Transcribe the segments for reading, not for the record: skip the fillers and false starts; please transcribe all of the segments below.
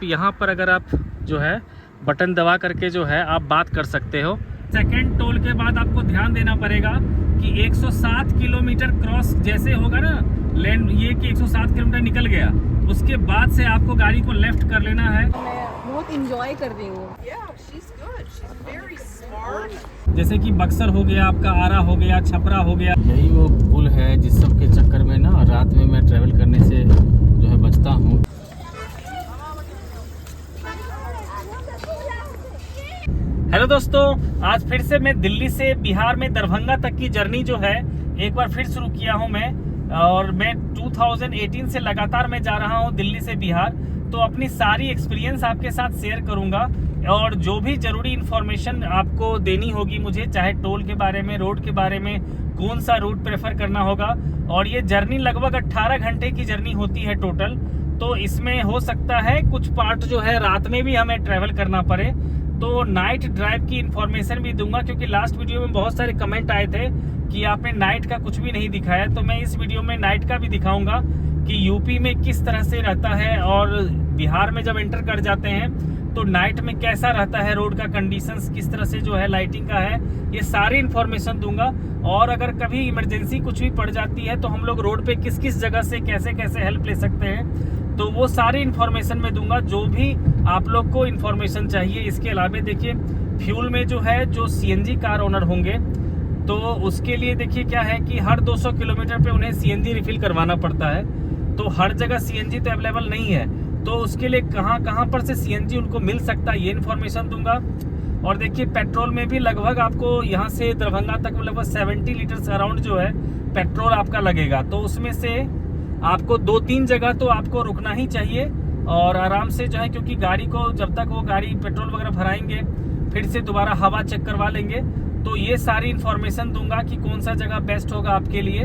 यहाँ पर अगर आप जो है बटन दबा करके जो है आप बात कर सकते हो। सेकंड टोल के बाद आपको ध्यान देना पड़ेगा कि 107 किलोमीटर क्रॉस जैसे होगा ना लैंड, ये कि 107 किलोमीटर निकल गया, उसके बाद से आपको गाड़ी को लेफ्ट कर लेना है। मैं बहुत इंजॉय कर रही हूँ। जैसे कि बक्सर हो गया, आपका आरा हो गया, छपरा हो गया, यही वो पुल है जिस सब के चक्कर में ना रात में मैं ट्रैवल करने से जो है बचता हूँ। हेलो दोस्तों, आज फिर से मैं दिल्ली से बिहार में दरभंगा तक की जर्नी जो है एक बार फिर शुरू किया हूं मैं, और मैं 2018 से लगातार मैं जा रहा हूं दिल्ली से बिहार। तो अपनी सारी एक्सपीरियंस आपके साथ शेयर करूंगा और जो भी ज़रूरी इन्फॉर्मेशन आपको देनी होगी मुझे, चाहे टोल के बारे में, रोड के बारे में, कौन सा रूट प्रेफर करना होगा। और ये जर्नी लगभग 18 घंटे की जर्नी होती है टोटल, तो इसमें हो सकता है कुछ पार्ट जो है रात में भी हमें ट्रैवल करना पड़े। तो नाइट ड्राइव की इन्फॉर्मेशन भी दूंगा, क्योंकि लास्ट वीडियो में बहुत सारे कमेंट आए थे कि आपने नाइट का कुछ भी नहीं दिखाया। तो मैं इस वीडियो में नाइट का भी दिखाऊंगा कि यूपी में किस तरह से रहता है और बिहार में जब एंटर कर जाते हैं तो नाइट में कैसा रहता है, रोड का कंडीशंस किस तरह से जो है, लाइटिंग का है, ये सारी इन्फॉर्मेशन दूंगा। और अगर कभी इमरजेंसी कुछ भी पड़ जाती है तो हम लोग रोड पे किस किस जगह से कैसे कैसे हेल्प ले सकते हैं, तो वो सारी इन्फॉर्मेशन मैं दूंगा जो भी आप लोग को इन्फॉर्मेशन चाहिए। इसके अलावा देखिए फ्यूल में जो है, जो सीएनजी कार ओनर होंगे तो उसके लिए देखिए क्या है कि हर 200 किलोमीटर पे उन्हें सीएनजी रिफिल करवाना पड़ता है। तो हर जगह सीएनजी तो अवेलेबल नहीं है, तो उसके लिए कहाँ पर से सीएनजी उनको मिल सकता है, ये इन्फॉर्मेशन दूंगा। और देखिए पेट्रोल में भी लगभग आपको यहाँ से दरभंगा तक लगभग 70 लीटर्स अराउंड जो है पेट्रोल आपका लगेगा। तो उसमें से आपको 2-3 जगह तो आपको रुकना ही चाहिए और आराम से जो है, क्योंकि गाड़ी को जब तक वो गाड़ी पेट्रोल वगैरह भराएंगे फिर से दोबारा हवा चेक करवा लेंगे। तो ये सारी इन्फॉर्मेशन दूंगा कि कौन सा जगह बेस्ट होगा आपके लिए,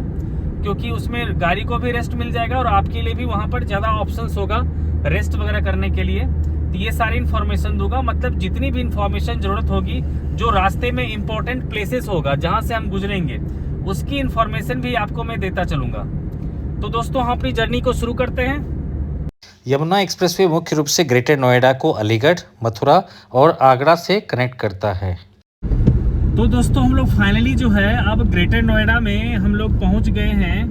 क्योंकि उसमें गाड़ी को भी रेस्ट मिल जाएगा और आपके लिए भी वहाँ पर ज़्यादा ऑप्शंस होगा रेस्ट वगैरह करने के लिए। तो ये सारी इन्फॉर्मेशन दूंगा, मतलब जितनी भी इन्फॉर्मेशन ज़रूरत होगी, जो रास्ते में इंपॉर्टेंट प्लेसेस होगा जहाँ से हम गुजरेंगे, उसकी इन्फॉर्मेशन भी आपको मैं देता चलूँगा। तो दोस्तों हम अपनी जर्नी को शुरू करते हैं। यमुना एक्सप्रेसवे मुख्य रूप से ग्रेटर नोएडा को अलीगढ़, मथुरा और आगरा से कनेक्ट करता है। तो दोस्तों हम लोग फाइनली जो है अब ग्रेटर नोएडा में हम लोग पहुंच गए हैं,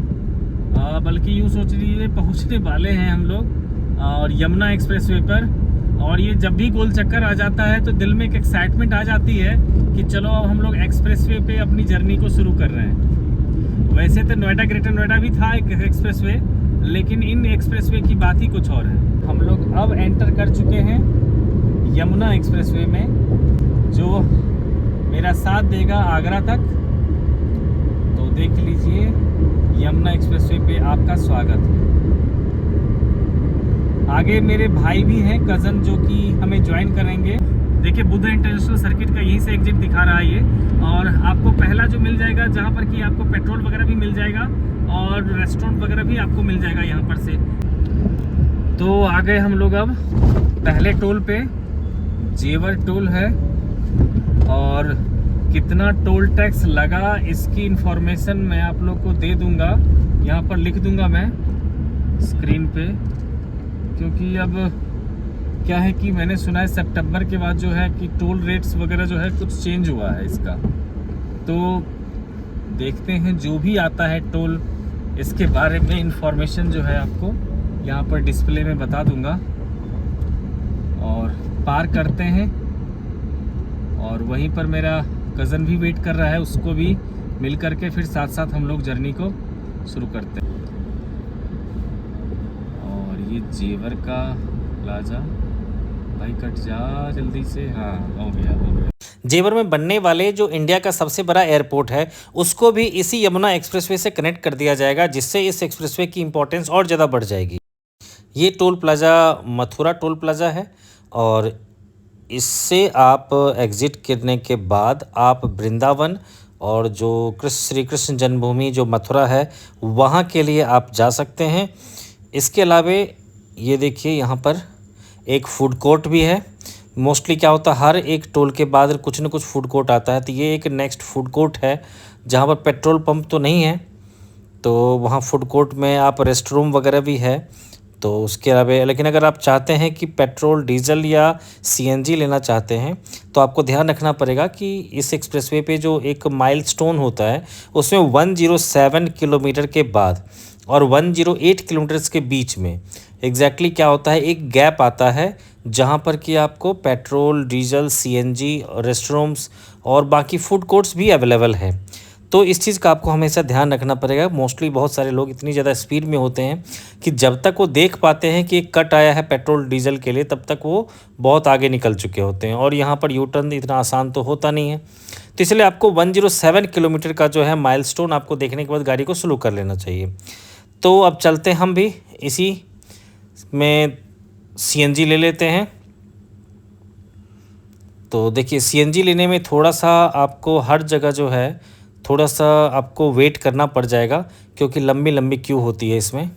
बल्कि यूँ सोच लीजिए पहुंचने वाले हैं हम लोग और यमुना एक्सप्रेसवे पर। और ये जब भी गोल चक्कर आ जाता है तो दिल में एक एक्साइटमेंट आ जाती है कि चलो अब हम लोग एक्सप्रेसवे पे अपनी जर्नी को शुरू कर रहे हैं। वैसे तो नोएडा ग्रेटर नोएडा भी था एक एक्सप्रेसवे, लेकिन इन एक्सप्रेसवे की बात ही कुछ और है। हम लोग अब एंटर कर चुके हैं यमुना एक्सप्रेसवे में, जो मेरा साथ देगा आगरा तक। तो देख लीजिए यमुना एक्सप्रेसवे पे आपका स्वागत है। आगे मेरे भाई भी हैं, कज़न, जो कि हमें ज्वाइन करेंगे। देखिए बुद्धा इंटरनेशनल सर्किट का यहीं से एग्जिट दिखा रहा है ये, और आपको पहला जो मिल जाएगा जहाँ पर कि आपको पेट्रोल वगैरह भी मिल जाएगा और रेस्टोरेंट वगैरह भी आपको मिल जाएगा यहाँ पर से। तो आ गए हम लोग अब पहले टोल पे, जेवर टोल है, और कितना टोल टैक्स लगा इसकी इन्फॉर्मेशन मैं आप लोग को दे दूंगा, यहाँ पर लिख दूंगा मैं स्क्रीन पे। क्योंकि अब क्या है कि मैंने सुना है सितंबर के बाद जो है कि टोल रेट्स वगैरह जो है कुछ चेंज हुआ है इसका। तो देखते हैं जो भी आता है टोल, इसके बारे में इन्फॉर्मेशन जो है आपको यहाँ पर डिस्प्ले में बता दूंगा। और पार करते हैं, और वहीं पर मेरा कज़न भी वेट कर रहा है, उसको भी मिल करके फिर साथ साथ हम लोग जर्नी को शुरू करते हैं। और ये जेवर का प्लाजा, भाई कट जा जल्दी से, हाँ हो गया। जेवर में बनने वाले जो इंडिया का सबसे बड़ा एयरपोर्ट है, उसको भी इसी यमुना एक्सप्रेसवे से कनेक्ट कर दिया जाएगा, जिससे इस एक्सप्रेसवे की इम्पोर्टेंस और ज़्यादा बढ़ जाएगी। ये toll plaza Mathura toll plaza है, और इससे आप एग्ज़िट करने के बाद आप वृंदावन और जो श्री कृष्ण जन्मभूमि जो मथुरा है वहाँ के लिए आप जा सकते हैं। इसके अलावा ये देखिए यहाँ पर एक फूड कोर्ट भी है। मोस्टली क्या होता है, हर एक टोल के बाद कुछ न कुछ फूड कोर्ट आता है, तो ये एक नेक्स्ट फूड कोर्ट है जहाँ पर पेट्रोल पंप तो नहीं है, तो वहाँ फूड कोर्ट में आप रेस्ट रूम वगैरह भी है, तो उसके अलावा लेकिन अगर आप चाहते हैं कि पेट्रोल डीजल या सीएनजी लेना चाहते हैं तो आपको ध्यान रखना पड़ेगा कि इस एक्सप्रेसवे पे जो एक माइलस्टोन होता है उसमें 107 किलोमीटर के बाद और 108 किलोमीटर के बीच में एग्जैक्टली क्या होता है, एक गैप आता है जहाँ पर कि आपको पेट्रोल डीजल सीएनजी रेस्टोरेंट्स और बाकी फूड कोर्ट्स भी अवेलेबल है। तो इस चीज़ का आपको हमेशा ध्यान रखना पड़ेगा। मोस्टली बहुत सारे लोग इतनी ज़्यादा स्पीड में होते हैं कि जब तक वो देख पाते हैं कि एक कट आया है पेट्रोल डीजल के लिए तब तक वो बहुत आगे निकल चुके होते हैं और यहाँ पर यू टर्न इतना आसान तो होता नहीं है। तो इसलिए आपको 107 किलोमीटर का जो है माइलस्टोन आपको देखने के बाद गाड़ी को स्लो कर लेना चाहिए। तो अब चलते हैं हम भी इसी में सीएनजी ले लेते हैं। तो देखिए सीएनजी लेने में थोड़ा सा आपको हर जगह जो है थोड़ा सा आपको वेट करना पड़ जाएगा क्योंकि लंबी लंबी क्यू होती है इसमें।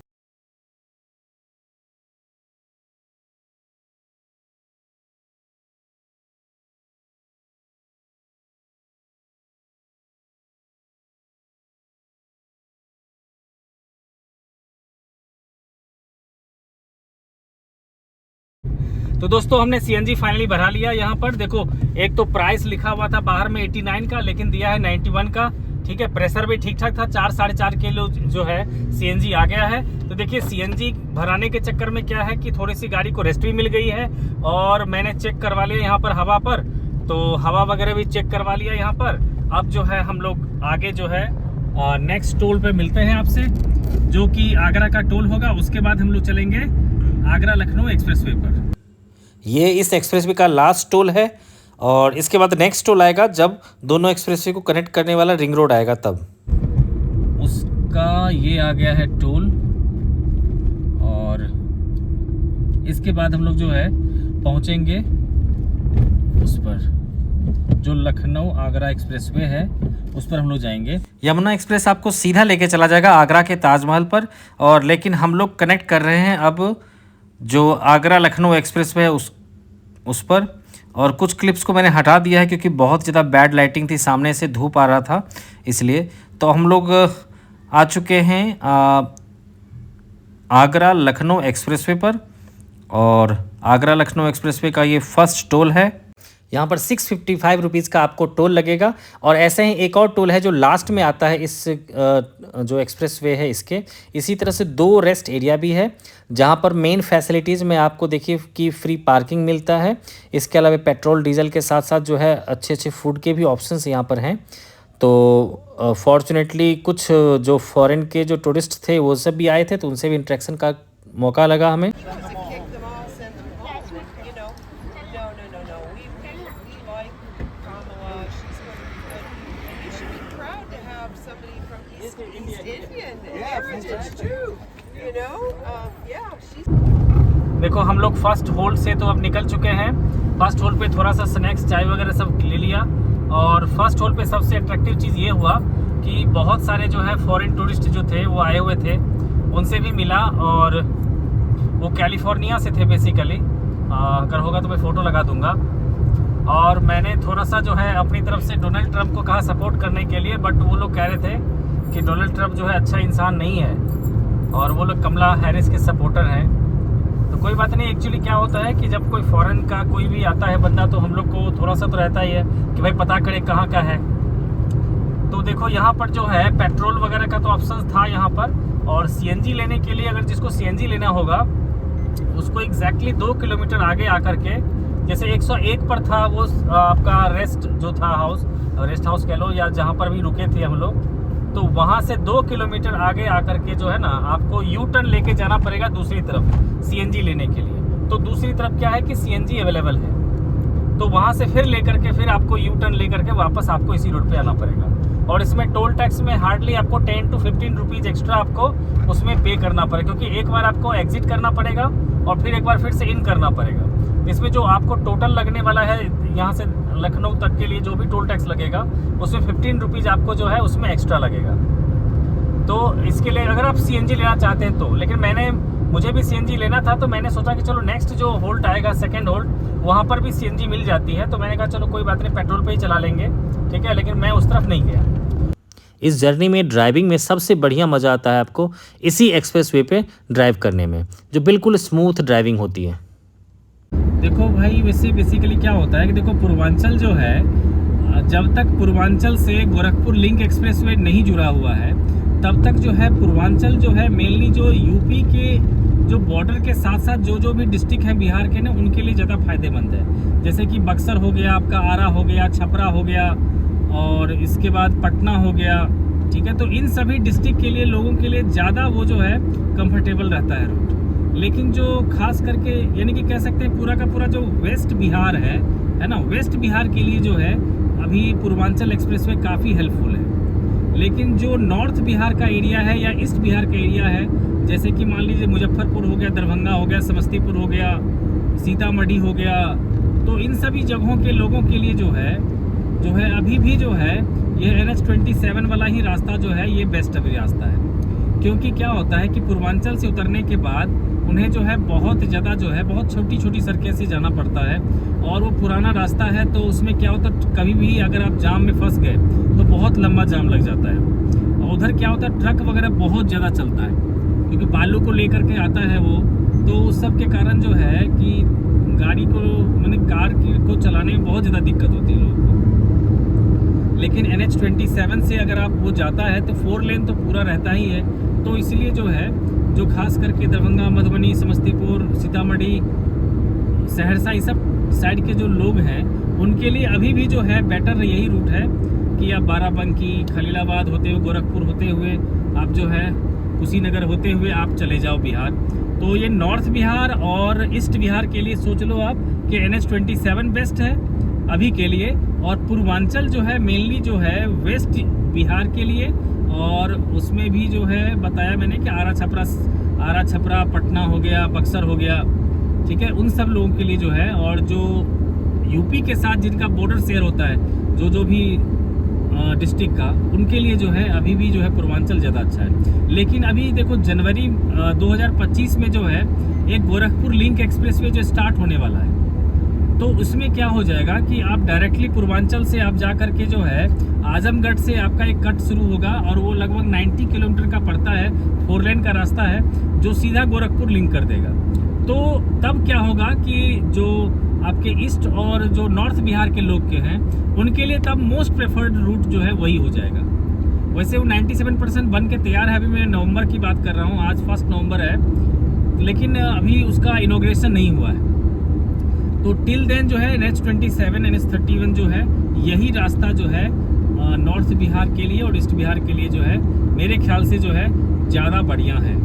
तो दोस्तों हमने सीएनजी फाइनली भरा लिया। यहाँ पर देखो एक तो प्राइस लिखा हुआ था बाहर में 89 का, लेकिन दिया है 91 का। ठीक है, प्रेशर भी ठीक ठाक था, 4-4.5 किलो जो है सीएनजी आ गया है। तो देखिए सीएनजी भराने के चक्कर में क्या है कि थोड़ी सी गाड़ी को रेस्ट भी मिल गई है और मैंने चेक करवा लिया यहाँ पर हवा पर, तो हवा वगैरह भी चेक करवा लिया यहाँ पर। अब जो है हम लोग आगे जो है नेक्स्ट टोल पे मिलते हैं आपसे, जो कि आगरा का टोल होगा। उसके बाद हम लोग चलेंगे आगरा लखनऊ एक्सप्रेसवे पर। ये इस एक्सप्रेसवे का लास्ट टोल है और इसके बाद नेक्स्ट टोल आएगा जब दोनों एक्सप्रेसवे को कनेक्ट करने वाला रिंग रोड आएगा तब। उसका ये आ गया है टोल और इसके बाद हम लोग जो है पहुंचेंगे उस पर जो लखनऊ आगरा एक्सप्रेसवे है, उस पर हम लोग जाएंगे। यमुना एक्सप्रेस आपको सीधा लेके चला जाएगा आगरा के ताजमहल पर, और लेकिन हम लोग कनेक्ट कर रहे हैं अब जो आगरा लखनऊ एक्सप्रेसवे है उस पर। और कुछ क्लिप्स को मैंने हटा दिया है क्योंकि बहुत ज़्यादा बैड लाइटिंग थी, सामने से धूप आ रहा था इसलिए। तो हम लोग आ चुके हैं आगरा लखनऊ एक्सप्रेसवे पर और आगरा लखनऊ एक्सप्रेसवे का ये फर्स्ट टोल है। यहाँ पर 655 रुपीज़ का आपको टोल लगेगा। और ऐसे ही एक और टोल है जो लास्ट में आता है इस जो एक्सप्रेसवे है इसके। इसी तरह से 2 रेस्ट एरिया भी है जहाँ पर मेन फैसिलिटीज़ में आपको देखिए कि फ्री पार्किंग मिलता है। इसके अलावा पेट्रोल डीजल के साथ साथ जो है अच्छे अच्छे फूड के भी ऑप्शंस यहाँ पर हैं। तो फॉर्चुनेटली कुछ जो फॉरेन के जो टूरिस्ट थे वो सब भी आए थे, तो उनसे भी इंटरेक्शन का मौका लगा हमें। देखो हम लोग फर्स्ट होल्ड से तो अब निकल चुके हैं। फर्स्ट होल्ड पे थोड़ा सा स्नैक्स चाय वगैरह सब ले लिया और फर्स्ट होल्ड पे सबसे अट्रैक्टिव चीज़ ये हुआ कि बहुत सारे जो है फॉरेन टूरिस्ट जो थे वो आए हुए थे, उनसे भी मिला और वो कैलिफोर्निया से थे बेसिकली। अगर होगा तो मैं फ़ोटो लगा दूंगा। और मैंने थोड़ा सा जो है अपनी तरफ से डोनाल्ड ट्रंप को कहा सपोर्ट करने के लिए, बट वो लोग कह रहे थे कि डोनाल्ड ट्रंप जो है अच्छा इंसान नहीं है और वो लोग कमला हैरिस के सपोर्टर हैं। तो कोई बात नहीं, एक्चुअली क्या होता है कि जब कोई फॉरेन का कोई भी आता है बंदा तो हम लोग को थोड़ा सा तो रहता ही है कि भाई पता करे कहाँ का है। तो देखो यहाँ पर जो है पेट्रोल वगैरह का तो ऑप्शन था यहाँ पर, और सीएनजी लेने के लिए अगर जिसको सीएनजी लेना होगा उसको एग्जैक्टली 2 किलोमीटर आगे आकर के, जैसे 101 पर था वो आपका रेस्ट जो था रेस्ट हाउस कह लो या जहाँ पर भी रुके थे हम लोग, तो वहाँ से 2 किलोमीटर आगे आकर के जो है ना आपको यू टर्न लेके जाना पड़ेगा दूसरी तरफ सीएनजी लेने के लिए। तो दूसरी तरफ क्या है कि सीएनजी अवेलेबल है, तो वहाँ से फिर लेकर के फिर आपको यू टर्न लेकर के वापस आपको इसी रोड पे आना पड़ेगा। और इसमें टोल टैक्स में हार्डली आपको 10 to 15 रुपीज़ एक्स्ट्रा आपको उसमें पे करना पड़ेगा, क्योंकि एक बार आपको एग्जिट करना पड़ेगा और फिर एक बार फिर से इन करना पड़ेगा। इसमें जो आपको टोटल लगने वाला है यहाँ से लखनऊ तक के लिए जो भी टोल टैक्स लगेगा उसमें 15 रुपीज़ आपको जो है उसमें एक्स्ट्रा लगेगा। तो इसके लिए अगर आप सीएनजी लेना चाहते हैं तो, लेकिन मुझे भी सीएनजी लेना था तो मैंने सोचा कि चलो नेक्स्ट जो होल्ड आएगा सेकंड होल्ड वहाँ पर भी सीएनजी मिल जाती है, तो मैंने कहा चलो कोई बात नहीं पेट्रोल पे ही चला लेंगे, ठीक है। लेकिन मैं उस तरफ नहीं गया। इस जर्नी में ड्राइविंग में सबसे बढ़िया मज़ा आता है आपको इसी एक्सप्रेसवे पे ड्राइव करने में, जो बिल्कुल स्मूथ ड्राइविंग होती है। देखो भाई, वैसे बेसिकली क्या होता है कि देखो पूर्वांचल जो है, जब तक पूर्वांचल से गोरखपुर लिंक एक्सप्रेसवे नहीं जुड़ा हुआ है तब तक जो है पूर्वांचल जो है मेनली जो यूपी के जो बॉर्डर के साथ साथ जो भी डिस्ट्रिक्ट हैं बिहार के ना, उनके लिए ज़्यादा फायदेमंद है। जैसे कि बक्सर हो गया, आपका आरा हो गया, छपरा हो गया, और इसके बाद पटना हो गया, ठीक है। तो इन सभी डिस्ट्रिक्ट के लिए लोगों के लिए ज़्यादा वो जो है कंफर्टेबल रहता है रूट। लेकिन जो खास करके यानी कि कह सकते हैं पूरा का पूरा जो वेस्ट बिहार है ना, वेस्ट बिहार के लिए जो है अभी पूर्वांचल एक्सप्रेसवे काफ़ी हेल्पफुल है। लेकिन जो नॉर्थ बिहार का एरिया है या ईस्ट बिहार का एरिया है, जैसे कि मान लीजिए मुजफ्फरपुर हो गया, दरभंगा हो गया, समस्तीपुर हो गया, सीतामढ़ी हो गया, तो इन सभी जगहों के लोगों के लिए जो है अभी भी जो है ये NH27 वाला ही रास्ता जो है ये बेस्ट अभी रास्ता है। क्योंकि क्या होता है कि पूर्वांचल से उतरने के बाद उन्हें जो है बहुत ज़्यादा जो है बहुत छोटी छोटी सड़कें से जाना पड़ता है, और वो पुराना रास्ता है, तो उसमें क्या होता है कभी भी अगर आप जाम में फंस गए तो बहुत लंबा जाम लग जाता है। और उधर क्या होता है ट्रक वगैरह बहुत ज़्यादा चलता है, क्योंकि बालू को लेकर के आता है वो, तो उस सब के कारण जो है कि गाड़ी को मैंने कार को चलाने में बहुत ज़्यादा दिक्कत होती है लोगों को। लेकिन NH27 से अगर आप वो जाता है तो 4 लेन तो पूरा रहता ही है, तो इसलिए जो है जो खास करके दरभंगा, मधुबनी, समस्तीपुर, सीतामढ़ी, सहरसा, ये सब साइड के जो लोग हैं उनके लिए अभी भी जो है बेटर यही रूट है कि आप बाराबंकी, खलीलाबाद होते हुए, गोरखपुर होते हुए आप जो है कुशीनगर होते हुए आप चले जाओ बिहार। तो ये नॉर्थ बिहार और ईस्ट बिहार के लिए सोच लो आप कि NH27 बेस्ट है अभी के लिए, और पूर्वांचल जो है मेनली जो है वेस्ट बिहार के लिए, और उसमें भी जो है बताया मैंने कि आरा छपरा, पटना हो गया, बक्सर हो गया, ठीक है, उन सब लोगों के लिए जो है, और जो यूपी के साथ जिनका बॉर्डर शेयर होता है जो भी डिस्ट्रिक्ट का, उनके लिए जो है अभी भी जो है पूर्वांचल ज़्यादा अच्छा है। लेकिन अभी देखो जनवरी 2025 में जो है एक गोरखपुर लिंक एक्सप्रेसवे जो स्टार्ट होने वाला है, तो उसमें क्या हो जाएगा कि आप डायरेक्टली पूर्वांचल से आप जा करके जो है आजमगढ़ से आपका एक कट शुरू होगा, और वो लगभग 90 किलोमीटर का पड़ता है, 4 लेन का रास्ता है जो सीधा गोरखपुर लिंक कर देगा। तो तब क्या होगा कि जो आपके ईस्ट और जो नॉर्थ बिहार के लोग के हैं उनके लिए तब मोस्ट प्रेफर्ड रूट जो है वही हो जाएगा। वैसे वो 97% बन के तैयार है, अभी मैं नवंबर की बात कर रहा हूँ, आज 1 नवंबर है, लेकिन अभी उसका इनॉग्रेशन नहीं हुआ है। तो टिल देन जो है NH27, NH31 जो है यही रास्ता जो है नॉर्थ बिहार के लिए और ईस्ट बिहार के लिए जो है मेरे ख्याल से जो है ज़्यादा बढ़िया है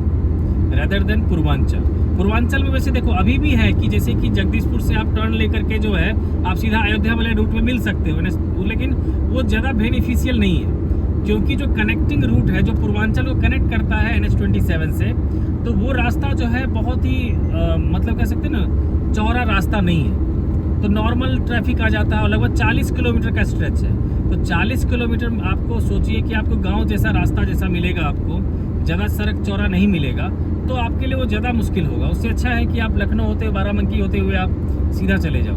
रेदर देन पूर्वांचल में वैसे देखो अभी भी है कि जैसे कि जगदीशपुर से आप टर्न लेकर के जो है आप सीधा अयोध्या वाले रूट में मिल सकते हो, लेकिन वो ज़्यादा बेनिफिशियल नहीं है, क्योंकि जो कनेक्टिंग रूट है जो पूर्वांचल को कनेक्ट करता है NH27 से, तो वो रास्ता जो है बहुत ही मतलब कह सकते हैं ना चौड़ा रास्ता नहीं है, तो नॉर्मल ट्रैफिक आ जाता है, और लगभग 40 किलोमीटर का स्ट्रेच है। तो 40 किलोमीटर आपको सोचिए कि आपको गांव जैसा रास्ता जैसा मिलेगा, आपको ज़्यादा सड़क चौड़ा नहीं मिलेगा, तो आपके लिए वो ज़्यादा मुश्किल होगा। उससे अच्छा है कि आप लखनऊ होते हुए, बाराबंकी होते हुए आप सीधा चले जाओ।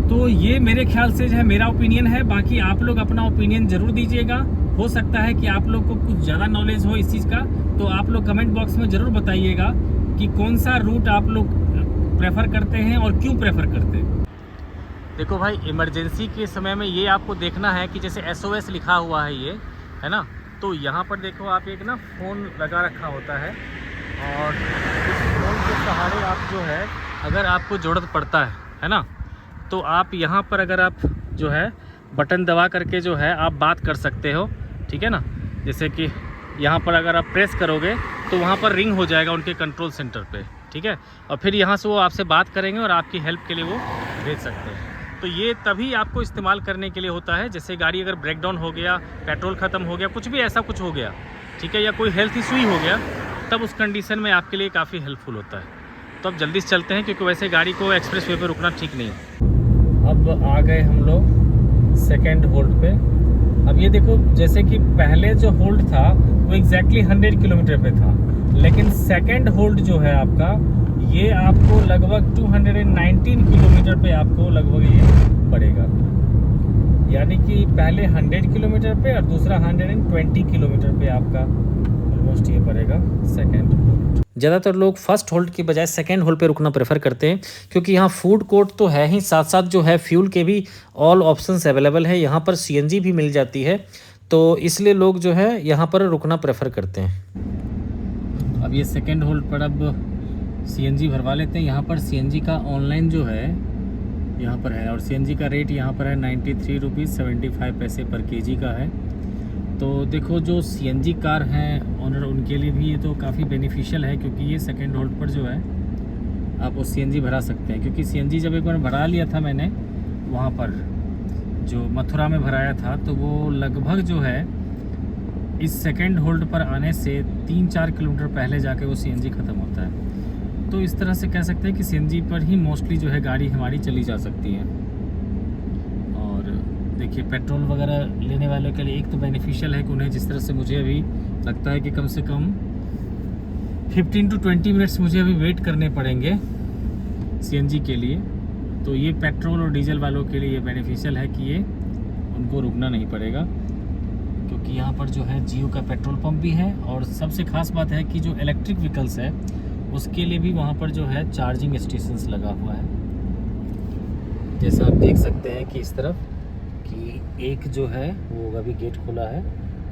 तो ये मेरे ख्याल से जो है मेरा ओपिनियन है, बाकी आप लोग अपना ओपिनियन ज़रूर दीजिएगा। हो सकता है कि आप लोग को कुछ ज़्यादा नॉलेज हो इस चीज़ का, तो आप लोग कमेंट बॉक्स में ज़रूर बताइएगा कि कौन सा रूट आप लोग प्रेफर करते हैं और क्यों प्रेफर करते हैं। देखो भाई, इमरजेंसी के समय में ये आपको देखना है कि जैसे SOS लिखा हुआ है ये, है ना, तो यहाँ पर देखो आप एक ना फ़ोन लगा रखा होता है, और इस फ़ोन के सहारे आप जो है अगर आपको ज़रूरत पड़ता है ना, तो आप यहाँ पर अगर आप जो है बटन दबा करके जो है आप बात कर सकते हो, ठीक है ना। जैसे कि यहाँ पर अगर आप प्रेस करोगे तो वहाँ पर रिंग हो जाएगा उनके कंट्रोल सेंटर पे, ठीक है, और फिर यहाँ से वो आपसे बात करेंगे और आपकी हेल्प के लिए वो भेज सकते हैं। तो ये तभी आपको इस्तेमाल करने के लिए होता है, जैसे गाड़ी अगर ब्रेक डाउन हो गया, पेट्रोल ख़त्म हो गया, कुछ भी ऐसा कुछ हो गया, ठीक है, या कोई हेल्थ इशू ही हो गया, तब उस कंडीशन में आपके लिए काफ़ी हेल्पफुल होता है। तो अब जल्दी से चलते हैं, क्योंकि वैसे गाड़ी को एक्सप्रेस वे पर रुकना ठीक नहीं है। अब आ गए हम लोग सेकेंड होल्ड पे। अब ये देखो, जैसे कि पहले जो होल्ड था वो एग्जैक्टली 100 किलोमीटर पे था, लेकिन सेकेंड होल्ड जो है आपका ये आपको लगभग 219 किलोमीटर पे आपको लगभग ये पड़ेगा। यानी कि पहले 100 किलोमीटर पे और दूसरा 120 किलोमीटर पे आपका ऑलमोस्ट ये पड़ेगा सेकेंड होल्ड। ज़्यादातर लोग फर्स्ट होल्ड की बजाय सेकेंड होल्ड पे रुकना प्रेफर करते हैं, क्योंकि यहाँ फूड कोर्ट तो है ही, साथ साथ जो है फ्यूल के भी ऑल ऑप्शंस अवेलेबल है। यहाँ पर सीएनजी भी मिल जाती है, तो इसलिए लोग जो है यहाँ पर रुकना प्रेफर करते हैं। अब ये सेकेंड होल्ड पर अब सीएनजी भरवा लेते हैं। यहाँ पर सीएनजी का ऑनलाइन जो है यहाँ पर है, और सीएनजी का रेट यहाँ पर है 93 रुपीज़ 75 पैसे पर केजी का है। तो देखो जो सीएनजी कार हैं ऑनर, उनके लिए भी ये तो काफ़ी बेनिफिशियल है, क्योंकि ये सेकेंड होल्ड पर जो है आप वो सीएनजी भरा सकते हैं। क्योंकि सीएनजी जब एक बार भरा लिया था मैंने वहाँ पर जो मथुरा में भराया था, तो वो लगभग जो है इस सेकेंड होल्ड पर आने से 3-4 किलोमीटर पहले जाके वो सीएनजी ख़त्म होता है। तो इस तरह से कह सकते हैं कि सीएनजी पर ही मोस्टली जो है गाड़ी हमारी चली जा सकती है। और देखिए पेट्रोल वगैरह लेने वालों के लिए एक तो बेनिफिशियल है कि उन्हें, जिस तरह से मुझे अभी लगता है कि कम से कम 15 to 20 मिनट्स मुझे अभी वेट करने पड़ेंगे सीएनजी के लिए, तो ये पेट्रोल और डीजल वालों के लिए ये बेनिफिशियल है कि ये उनको रुकना नहीं पड़ेगा, क्योंकि यहाँ पर जो है जियो का पेट्रोल पंप भी है। और सबसे ख़ास बात है कि जो इलेक्ट्रिक व्हीकल्स है उसके लिए भी वहाँ पर जो है चार्जिंग स्टेशंस लगा हुआ है। जैसा आप देख सकते हैं कि इस तरफ कि एक जो है वो अभी गेट खुला है,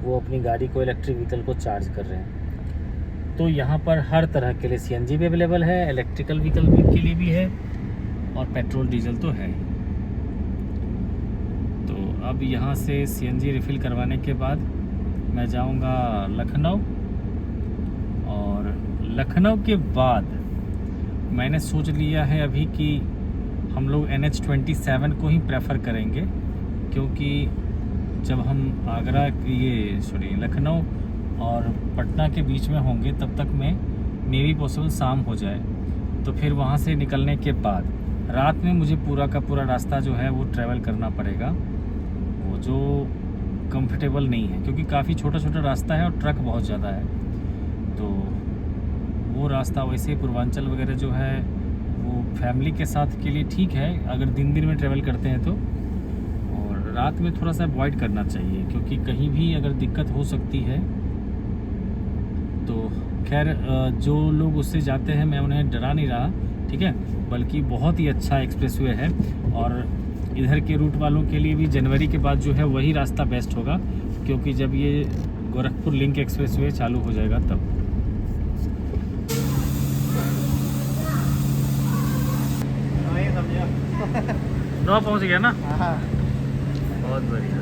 वो अपनी गाड़ी को, इलेक्ट्रिक व्हीकल को चार्ज कर रहे हैं। तो यहाँ पर हर तरह के लिए सीएनजी भी अवेलेबल है, इलेक्ट्रिकल व्हीकल के लिए भी है, और पेट्रोल डीजल तो है। तो अब यहाँ से सीएनजी रिफ़िल करवाने के बाद मैं जाऊँगा लखनऊ, और लखनऊ के बाद मैंने सोच लिया है अभी कि हम लोग NH27 को ही प्रेफर करेंगे, क्योंकि जब हम आगरा लखनऊ और पटना के बीच में होंगे तब तक में मे बी पॉसिबल शाम हो जाए। तो फिर वहाँ से निकलने के बाद रात में मुझे पूरा का पूरा रास्ता जो है वो ट्रैवल करना पड़ेगा, वो जो कंफर्टेबल नहीं है, क्योंकि काफ़ी छोटा छोटा रास्ता है और ट्रक बहुत ज़्यादा है। तो वो रास्ता वैसे पूर्वांचल वगैरह जो है वो फैमिली के साथ के लिए ठीक है अगर दिन में ट्रैवल करते हैं तो, और रात में थोड़ा सा अवॉइड करना चाहिए, क्योंकि कहीं भी अगर दिक्कत हो सकती है। तो खैर जो लोग उससे जाते हैं मैं उन्हें डरा नहीं रहा, ठीक है, बल्कि बहुत ही अच्छा एक्सप्रेसवे है। और इधर के रूट वालों के लिए भी जनवरी के बाद जो है वही रास्ता बेस्ट होगा, क्योंकि जब ये गोरखपुर लिंक एक्सप्रेसवे चालू हो जाएगा तब। नौ पहुंच गया ना, बहुत बढ़िया।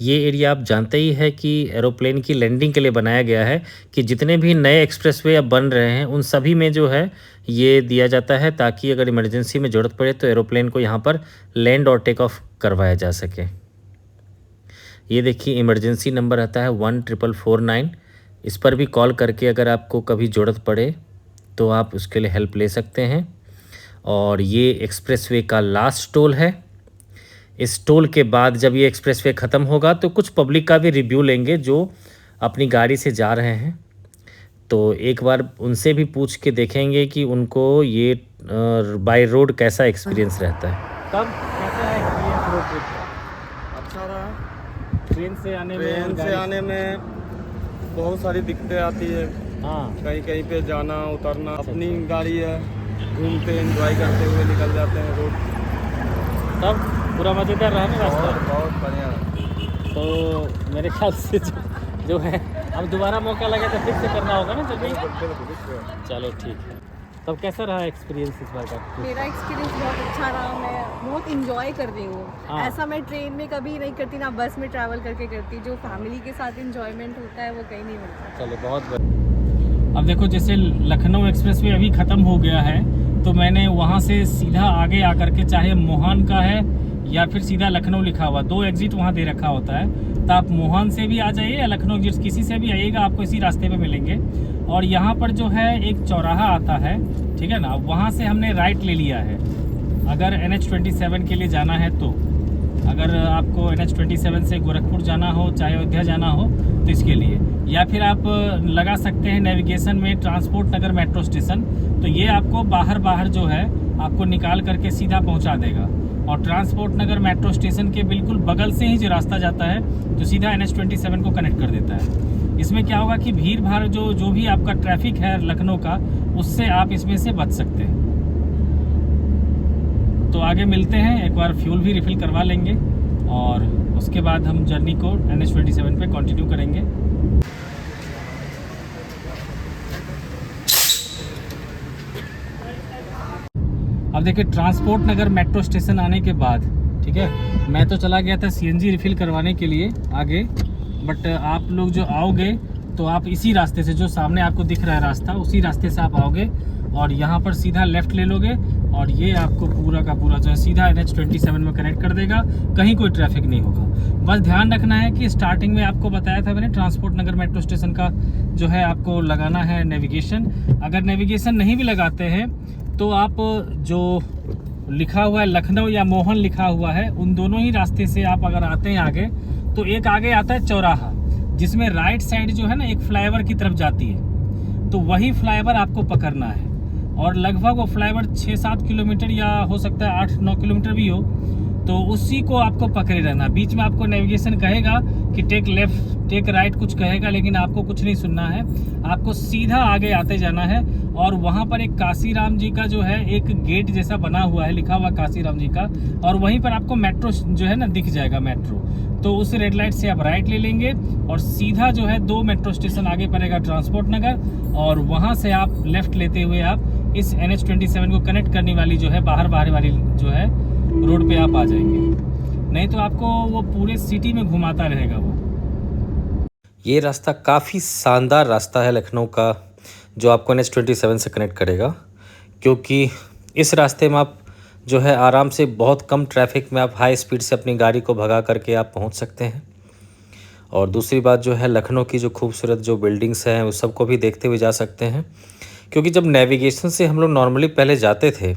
ये एरिया आप जानते ही है कि एरोप्लेन की लैंडिंग के लिए बनाया गया है, कि जितने भी नए एक्सप्रेसवे अब बन रहे हैं उन सभी में जो है ये दिया जाता है, ताकि अगर इमरजेंसी में ज़रूरत पड़े तो एरोप्लेन को यहाँ पर लैंड और टेक ऑफ करवाया जा सके। ये देखिए इमरजेंसी नंबर आता है 1449, इस पर भी कॉल करके अगर आपको कभी ज़रूरत पड़े तो आप उसके लिए हेल्प ले सकते हैं। और ये एक्सप्रेसवे का लास्ट टोल है। इस टोल के बाद जब ये एक्सप्रेसवे ख़त्म होगा तो कुछ पब्लिक का भी रिव्यू लेंगे जो अपनी गाड़ी से जा रहे हैं, तो एक बार उनसे भी पूछ के देखेंगे कि उनको ये बाय रोड कैसा एक्सपीरियंस रहता है। तब कैसा है एक्सपीरियंस रोड ट्रिप का? अच्छा रहा। ट्रेन से आने में, ट्रेन से आने में बहुत सारी दिक्कतें आती है, हाँ कहीं कहीं पे जाना उतरना। अपनी गाड़ी है, घूमते एंजॉय करते हुए निकल जाते हैं रोड। तब पूरा मज़ेदार रहा ना रास्ता। बहुत बढ़िया। तो मेरे ख्याल से जो है अब दोबारा मौका लगे तो फिर से करना होगा ना जब भी। चलो ठीक है। तब कैसा रहा एक्सपीरियंस इस बार का? मेरा एक्सपीरियंस बहुत अच्छा रहा, मैं बहुत इंजॉय कर रही हूँ। हाँ। ऐसा मैं ट्रेन में कभी नहीं करती, ना बस में ट्रैवल करके करती। जो फैमिली के साथ इंजॉयमेंट होता है वो कहीं नहीं मिलता। चलो बहुत बढ़िया। अब देखो जैसे लखनऊ एक्सप्रेसवे अभी ख़त्म हो गया है, तो मैंने वहाँ से सीधा आगे आकर के, चाहे मोहान का है या फिर सीधा लखनऊ लिखा हुआ, 2 एग्जिट वहाँ दे रखा होता है, तो आप मोहान से भी आ जाइए या लखनऊ एग्जिट किसी से भी आइएगा, आपको इसी रास्ते पे मिलेंगे। और यहाँ पर जो है एक चौराहा आता है, ठीक है ना, वहाँ से हमने राइट ले लिया है अगर NH27 के लिए जाना है तो। अगर आपको NH27 से गोरखपुर जाना हो, चाहे अयोध्या जाना हो, तो इसके लिए, या फिर आप लगा सकते हैं नेविगेशन में ट्रांसपोर्ट नगर मेट्रो स्टेशन, तो ये आपको बाहर जो है आपको निकाल करके सीधा पहुंचा देगा। और ट्रांसपोर्ट नगर मेट्रो स्टेशन के बिल्कुल बगल से ही जो रास्ता जाता है जो सीधा NH27 को कनेक्ट कर देता है। इसमें क्या होगा कि भीड़ भाड़ जो भी आपका ट्रैफिक है लखनऊ का, उससे आप इसमें से बच सकते हैं। तो आगे मिलते हैं, एक बार फ्यूल भी रिफ़िल करवा लेंगे और उसके बाद हम जर्नी को NH27 पे कंटिन्यू करेंगे। अब देखिए ट्रांसपोर्ट नगर मेट्रो स्टेशन आने के बाद, ठीक है, मैं तो चला गया था CNG रिफ़िल करवाने के लिए आगे, बट आप लोग जो आओगे तो आप इसी रास्ते से, जो सामने आपको दिख रहा है रास्ता, उसी रास्ते से आप आओगे और यहाँ पर सीधा लेफ़्ट ले लोगे और ये आपको पूरा का पूरा जो है सीधा NH27 में कनेक्ट कर देगा। कहीं कोई ट्रैफिक नहीं होगा। बस ध्यान रखना है कि स्टार्टिंग में आपको बताया था मैंने, ट्रांसपोर्ट नगर मेट्रो स्टेशन का जो है आपको लगाना है नेविगेशन। अगर नेविगेशन नहीं भी लगाते हैं तो आप जो लिखा हुआ है लखनऊ या मोहन लिखा हुआ है, उन दोनों ही रास्ते से आप अगर आते हैं आगे, तो एक आगे आता है चौराहा, जिसमें राइट साइड जो है ना एक फ्लाईओवर की तरफ जाती है, तो वही फ्लाईओवर आपको पकड़ना है। और लगभग वो फ्लाईओवर 6-7 किलोमीटर या हो सकता है 8-9 किलोमीटर भी हो, तो उसी को आपको पकड़े रहना। बीच में आपको नेविगेशन कहेगा कि टेक लेफ्ट टेक राइट कुछ कहेगा, लेकिन आपको कुछ नहीं सुनना है, आपको सीधा आगे आते जाना है। और वहाँ पर एक काशीराम जी का जो है एक गेट जैसा बना हुआ है, लिखा हुआ काशीराम जी का, और वहीं पर आपको मेट्रो जो है ना दिख जाएगा मेट्रो। तो उस रेड लाइट से आप राइट ले लेंगे और सीधा जो है 2 मेट्रो स्टेशन आगे पड़ेगा ट्रांसपोर्ट नगर, और वहाँ से आप लेफ्ट लेते हुए आप इस NH27 को कनेक्ट करने वाली जो है बाहर वाली जो है रोड पे आप आ जाएंगे। नहीं तो आपको वो पूरे सिटी में घुमाता रहेगा वो। ये रास्ता काफ़ी शानदार रास्ता है लखनऊ का, जो आपको NH27 से कनेक्ट करेगा, क्योंकि इस रास्ते में आप जो है आराम से बहुत कम ट्रैफिक में आप हाई स्पीड से अपनी गाड़ी को भगा करके आप पहुंच सकते हैं। और दूसरी बात जो है, लखनऊ की जो खूबसूरत जो बिल्डिंग्स हैं उस सबको भी देखते हुए जा सकते हैं। क्योंकि जब नेविगेशन से हम लोग नॉर्मली पहले जाते थे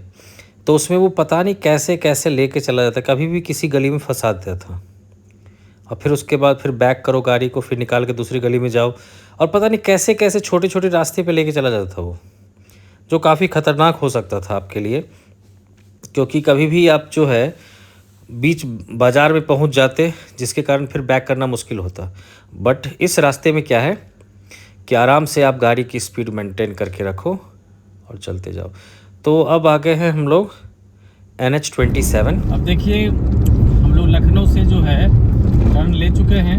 तो उसमें वो पता नहीं कैसे कैसे लेके चला जाता, कभी भी किसी गली में फंसा देता था, और फिर उसके बाद फिर बैक करो गाड़ी को, फिर निकाल के दूसरी गली में जाओ, और पता नहीं कैसे कैसे छोटे छोटे रास्ते पे लेके चला जाता था वो, जो काफ़ी ख़तरनाक हो सकता था आपके लिए। क्योंकि कभी भी आप जो है बीच बाज़ार में पहुंच जाते, जिसके कारण फिर बैक करना मुश्किल होता। बट इस रास्ते में क्या है कि आराम से आप गाड़ी की स्पीड मेंटेन करके रखो और चलते जाओ। तो अब आ गए हैं हम लोग NH27। अब देखिए हम लोग लखनऊ से जो है टर्न ले चुके हैं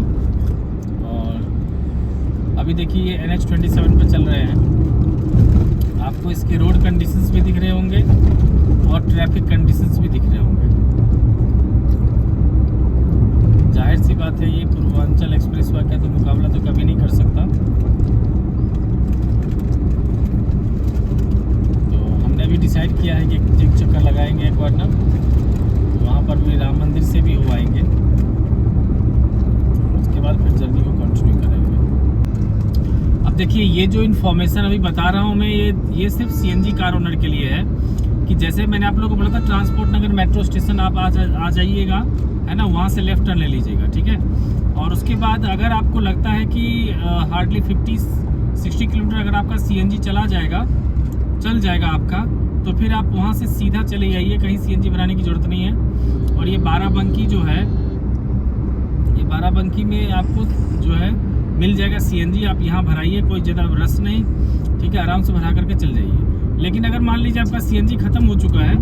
और अभी देखिए ये NH27 पे चल रहे हैं। आपको इसके रोड कंडीशंस भी दिख रहे होंगे और ट्रैफिक कंडीशंस भी दिख रहे होंगे। जाहिर सी बात है, ये पूर्वांचल एक्सप्रेस वे का तो मुकाबला तो कभी नहीं कर सकता। तो हमने भी डिसाइड किया है कि एक चक्कर लगाएंगे एक बार ना, वहाँ पर भी राम मंदिर से भी हो आएंगे, उसके बाद फिर जर्नी को कंटिन्यू करेंगे। अब देखिए ये जो इन्फॉर्मेशन अभी बता रहा हूँ मैं, ये सिर्फ CNG कार ओनर के लिए है, कि जैसे मैंने आप लोगों को बोला था ट्रांसपोर्ट नगर मेट्रो स्टेशन आप आ जाइएगा, है ना, वहाँ से लेफ्ट टर्न ले लीजिएगा, ठीक है। और उसके बाद अगर आपको लगता है कि हार्डली 50-60 किलोमीटर अगर आपका CNG चल जाएगा आपका, तो फिर आप वहाँ से सीधा चले जाइए, कहीं CNG भराने की ज़रूरत नहीं है। और ये बाराबंकी जो है, ये बाराबंकी में आपको जो है मिल जाएगा CNG, आप यहाँ भराइए, कोई ज़्यादा रस नहीं, ठीक है, आराम से भरा करके चल जाइए। लेकिन अगर मान लीजिए आपका CNG ख़त्म हो चुका है,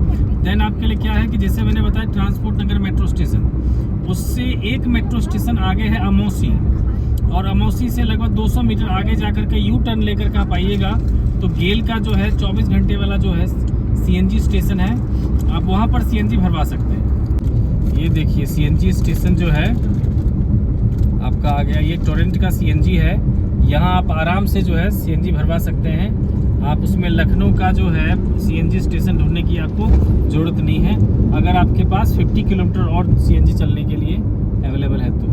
देन आपके लिए क्या है कि जैसे मैंने बताया ट्रांसपोर्ट नगर मेट्रो स्टेशन, उससे एक मेट्रो स्टेशन आगे है अमौसी, और अमौसी से लगभग 200 मीटर आगे जाकर के यू टर्न लेकर के आप आइएगा, तो गेल का जो है 24 घंटे वाला जो है CNG स्टेशन है, आप वहाँ पर CNG भरवा सकते हैं। ये देखिए CNG स्टेशन जो है आपका आ गया, ये टोरेंट का CNG है, यहाँ आप आराम से जो है CNG भरवा सकते हैं। आप उसमें लखनऊ का जो है CNG स्टेशन ढूंढने की आपको ज़रूरत नहीं है, अगर आपके पास 50 किलोमीटर और CNG चलने के लिए अवेलेबल है तो।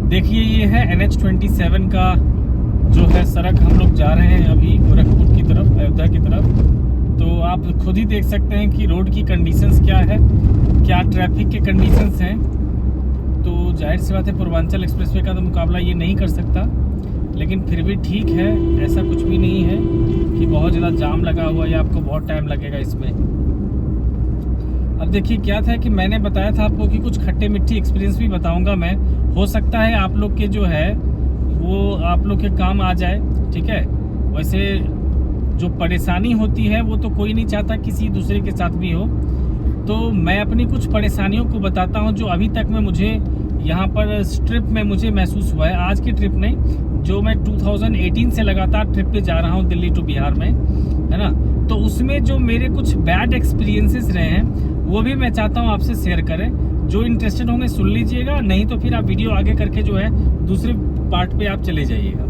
देखिए ये है NH27 का जो है सड़क, हम लोग जा रहे हैं अभी गोरखपुर की तरफ, अयोध्या की तरफ। तो आप खुद ही देख सकते हैं कि रोड की कंडीशंस क्या है, क्या ट्रैफिक के कंडीशंस हैं। तो जाहिर सी बात है पूर्वांचल एक्सप्रेसवे का तो मुकाबला ये नहीं कर सकता, लेकिन फिर भी ठीक है, ऐसा कुछ भी नहीं है कि बहुत ज़्यादा जाम लगा हुआ है या आपको बहुत टाइम लगेगा इसमें। अब देखिए क्या था कि मैंने बताया था आपको कि कुछ खट्टे मीठी एक्सपीरियंस भी बताऊंगा मैं, हो सकता है आप लोग के जो है वो आप लोग के काम आ जाए, ठीक है। वैसे जो परेशानी होती है वो तो कोई नहीं चाहता किसी दूसरे के साथ भी हो, तो मैं अपनी कुछ परेशानियों को बताता हूँ जो अभी तक में मुझे यहाँ पर ट्रिप में मुझे महसूस हुआ है। आज की ट्रिप नहीं, जो मैं 2018 से लगातार ट्रिप पे जा रहा हूँ दिल्ली टू बिहार में, है ना। तो उसमें जो मेरे कुछ बैड एक्सपीरियंसेस रहे हैं वो भी मैं चाहता हूँ आपसे शेयर करें। जो इंटरेस्टेड होंगे सुन लीजिएगा, नहीं तो फिर आप वीडियो आगे करके जो है दूसरे पार्ट पे आप चले जाइएगा।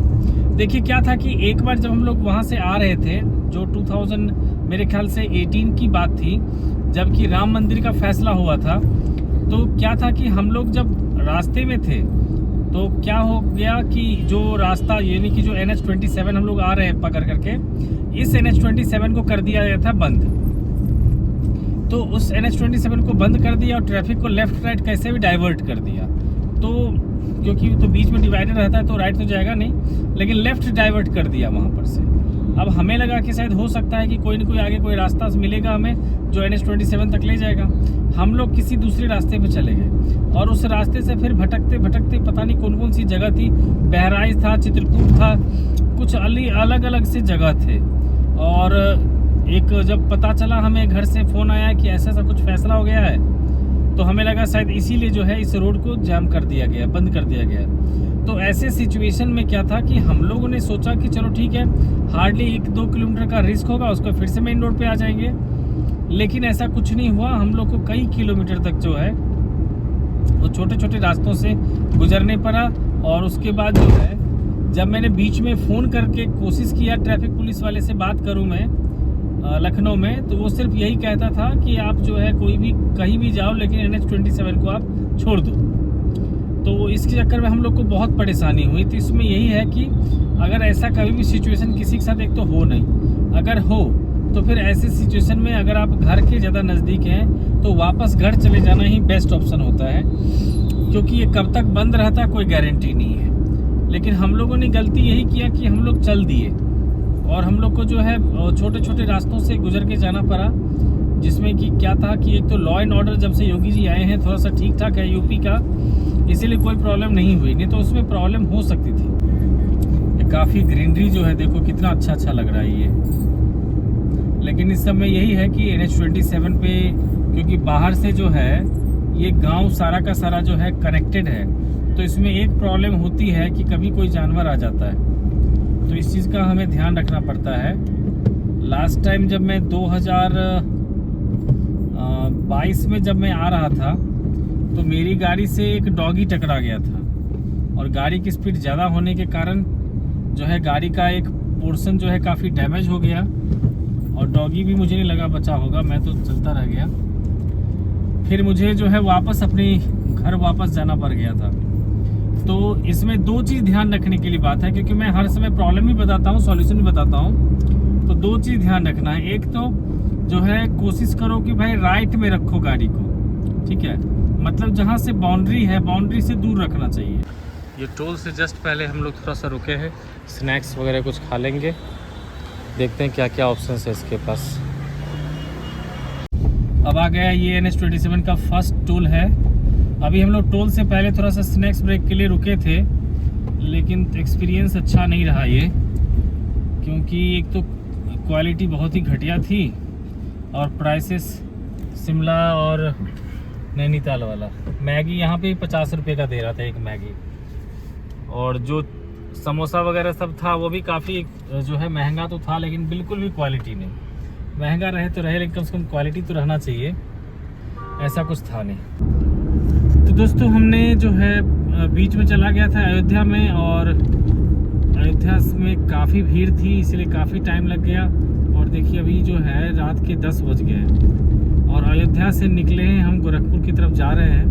देखिए क्या था कि एक बार जब हम लोग वहाँ से आ रहे थे, जो 2000 मेरे ख्याल से 18 की बात थी, जबकि राम मंदिर का फैसला हुआ था, तो क्या था कि हम लोग जब रास्ते में थे तो क्या हो गया कि जो रास्ता यानी कि जो NH27 हम लोग आ रहे हैं पकड़ करके, इस NH27 को कर दिया गया था बंद। तो उस NH27 को बंद कर दिया और ट्रैफिक को लेफ्ट राइट कैसे भी डाइवर्ट कर दिया। तो क्योंकि तो बीच में डिवाइडर रहता है तो राइट तो जाएगा नहीं, लेकिन लेफ्ट डाइवर्ट कर दिया वहाँ पर से। अब हमें लगा कि शायद हो सकता है कि कोई ना कोई आगे कोई रास्ता मिलेगा हमें जो NH27 तक ले जाएगा। हम लोग किसी दूसरे रास्ते पे चले गए और उस रास्ते से फिर भटकते भटकते पता नहीं कौन कौन सी जगह थी, बहराइच था, चित्रकूट था, कुछ अलग अलग से जगह थे। और एक जब पता चला हमें घर से फ़ोन आया कि ऐसा ऐसा कुछ फैसला हो गया है, तो हमें लगा शायद इसीलिए जो है इस रोड को जाम कर दिया गया, बंद कर दिया गया। तो ऐसे सिचुएशन में क्या था कि हम लोगों ने सोचा कि चलो ठीक है, हार्डली 1-2 किलोमीटर का रिस्क होगा, उसको फिर से मेन रोड पे आ जाएंगे। लेकिन ऐसा कुछ नहीं हुआ। हम लोग को कई किलोमीटर तक जो है वो छोटे छोटे रास्तों से गुजरने पड़ा। और उसके बाद जो है जब मैंने बीच में फ़ोन करके कोशिश किया ट्रैफिक पुलिस वाले से बात करूं मैं लखनऊ में, तो वो सिर्फ यही कहता था कि आप जो है कोई भी कहीं भी जाओ लेकिन NH27 को आप छोड़ दो। तो इसके चक्कर में हम लोग को बहुत परेशानी हुई। तो इसमें यही है कि अगर ऐसा कभी भी सिचुएशन किसी के साथ एक तो हो नहीं, अगर हो तो फिर ऐसे सिचुएशन में अगर आप घर के ज़्यादा नज़दीक हैं तो वापस घर चले जाना ही बेस्ट ऑप्शन होता है, क्योंकि ये कब तक बंद रहता कोई गारंटी नहीं है। लेकिन हम लोगों ने गलती यही किया कि हम लोग चल दिए और हम लोग को जो है छोटे छोटे रास्तों से गुजर के जाना पड़ा, जिसमें कि क्या था कि एक तो लॉ एंड ऑर्डर जब से योगी जी आए हैं थोड़ा सा ठीक ठाक है यूपी का, इसीलिए कोई प्रॉब्लम नहीं हुई, नहीं तो उसमें प्रॉब्लम हो सकती थी। काफ़ी ग्रीनरी जो है देखो कितना अच्छा लग रहा है ये। लेकिन इस समय यही है कि NH27 पे क्योंकि बाहर से जो है ये गांव सारा का सारा जो है कनेक्टेड है, तो इसमें एक प्रॉब्लम होती है कि कभी कोई जानवर आ जाता है, तो इस चीज़ का हमें ध्यान रखना पड़ता है। लास्ट टाइम जब मैं 2022 में जब मैं आ रहा था तो मेरी गाड़ी से एक डॉगी टकरा गया था और गाड़ी की स्पीड ज़्यादा होने के कारण जो है गाड़ी का एक पोर्शन जो है काफ़ी डैमेज हो गया और डॉगी भी मुझे नहीं लगा बचा होगा, मैं तो चलता रह गया। फिर मुझे जो है वापस अपने घर वापस जाना पड़ गया था। तो इसमें 2 चीज़ ध्यान रखने के लिए बात है, क्योंकि मैं हर समय प्रॉब्लम भी बताता हूँ सॉल्यूशन भी बताता हूँ। तो 2 चीज़ ध्यान रखना है। एक तो जो है कोशिश करो कि भाई राइट में रखो गाड़ी को, ठीक है, मतलब जहाँ से बाउंड्री है बाउंड्री से दूर रखना चाहिए। ये टोल से जस्ट पहले हम लोग थोड़ा सा रुके हैं, स्नैक्स वगैरह कुछ खा लेंगे, देखते हैं क्या क्या ऑप्शन है इसके पास। अब आ गया ये NH27 का फर्स्ट टोल है। अभी हम लोग टोल से पहले थोड़ा सा स्नैक्स ब्रेक के लिए रुके थे, लेकिन एक्सपीरियंस अच्छा नहीं रहा ये, क्योंकि एक तो क्वालिटी बहुत ही घटिया थी और प्राइसेस शिमला और नैनीताल वाला मैगी यहाँ पे 50 रुपये का दे रहा था एक मैगी, और जो समोसा वगैरह सब था वो भी काफ़ी जो है महंगा तो था, लेकिन बिल्कुल भी क्वालिटी नहीं। महंगा रहे तो रहे, लेकिन कम से कम क्वालिटी तो रहना चाहिए, ऐसा कुछ था नहीं। तो दोस्तों हमने जो है बीच में चला गया था अयोध्या में, और अयोध्या में काफ़ी भीड़ थी इसलिए काफ़ी टाइम लग गया। और देखिए अभी जो है रात के 10 बज गए हैं और अयोध्या से निकले हैं हम गोरखपुर की तरफ जा रहे हैं।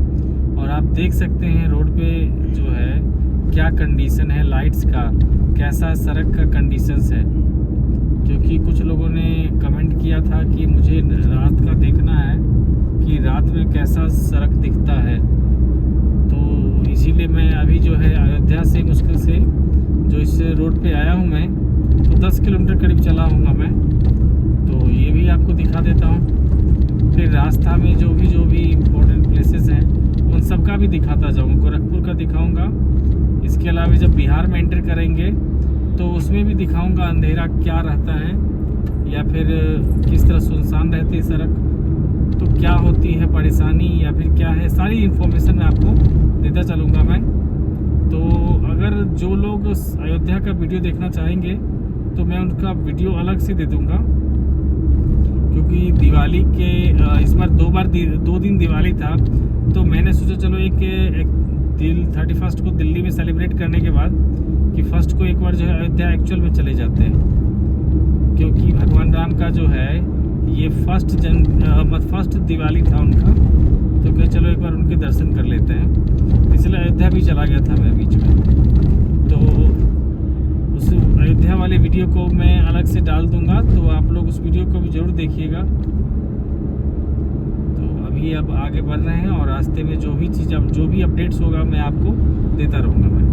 और आप देख सकते हैं रोड पे जो है क्या कंडीशन है लाइट्स का, कैसा सड़क का कंडीशंस है, क्योंकि कुछ लोगों ने कमेंट किया था कि मुझे रात का देखना है कि रात में कैसा सड़क दिखता है। तो इसीलिए मैं अभी जो है अयोध्या से मुश्किल से जो इस रोड पे आया हूँ मैं, तो 10 किलोमीटर करीब चला हूँगा मैं, तो ये भी आपको दिखा देता हूँ। फिर रास्ता में जो भी इम्पोर्टेंट प्लेसेस हैं उन सब का भी दिखाता जाऊँगा। गोरखपुर का दिखाऊँगा, इसके अलावा जब बिहार में एंटर करेंगे तो उसमें भी दिखाऊँगा अंधेरा क्या रहता है या फिर किस तरह सुनसान रहती है सड़क, तो क्या होती है परेशानी या फिर क्या है, सारी इन्फॉर्मेशन मैं आपको देता चलूँगा मैं। तो अगर जो लोग अयोध्या का वीडियो देखना चाहेंगे तो मैं उनका वीडियो अलग से दे दूँगा, क्योंकि दिवाली के इस बार दो दिन दिवाली था, तो मैंने सोचा चलो एक 31 को दिल्ली में सेलिब्रेट करने के बाद कि फर्स्ट को एक बार जो है अयोध्या एक्चुअल में चले जाते हैं, क्योंकि भगवान राम का जो है ये फर्स्ट दिवाली था उनका, तो क्या चलो एक बार उनके दर्शन कर लेते हैं। इसलिए अयोध्या भी चला गया था मैं बीच में, तो उस अयोध्या वाले वीडियो को मैं अलग से डाल दूंगा, तो आप लोग उस वीडियो को भी ज़रूर देखिएगा। तो अभी अब आगे बढ़ रहे हैं और रास्ते में जो भी अपडेट्स होगा मैं आपको देता रहूँगा मैं।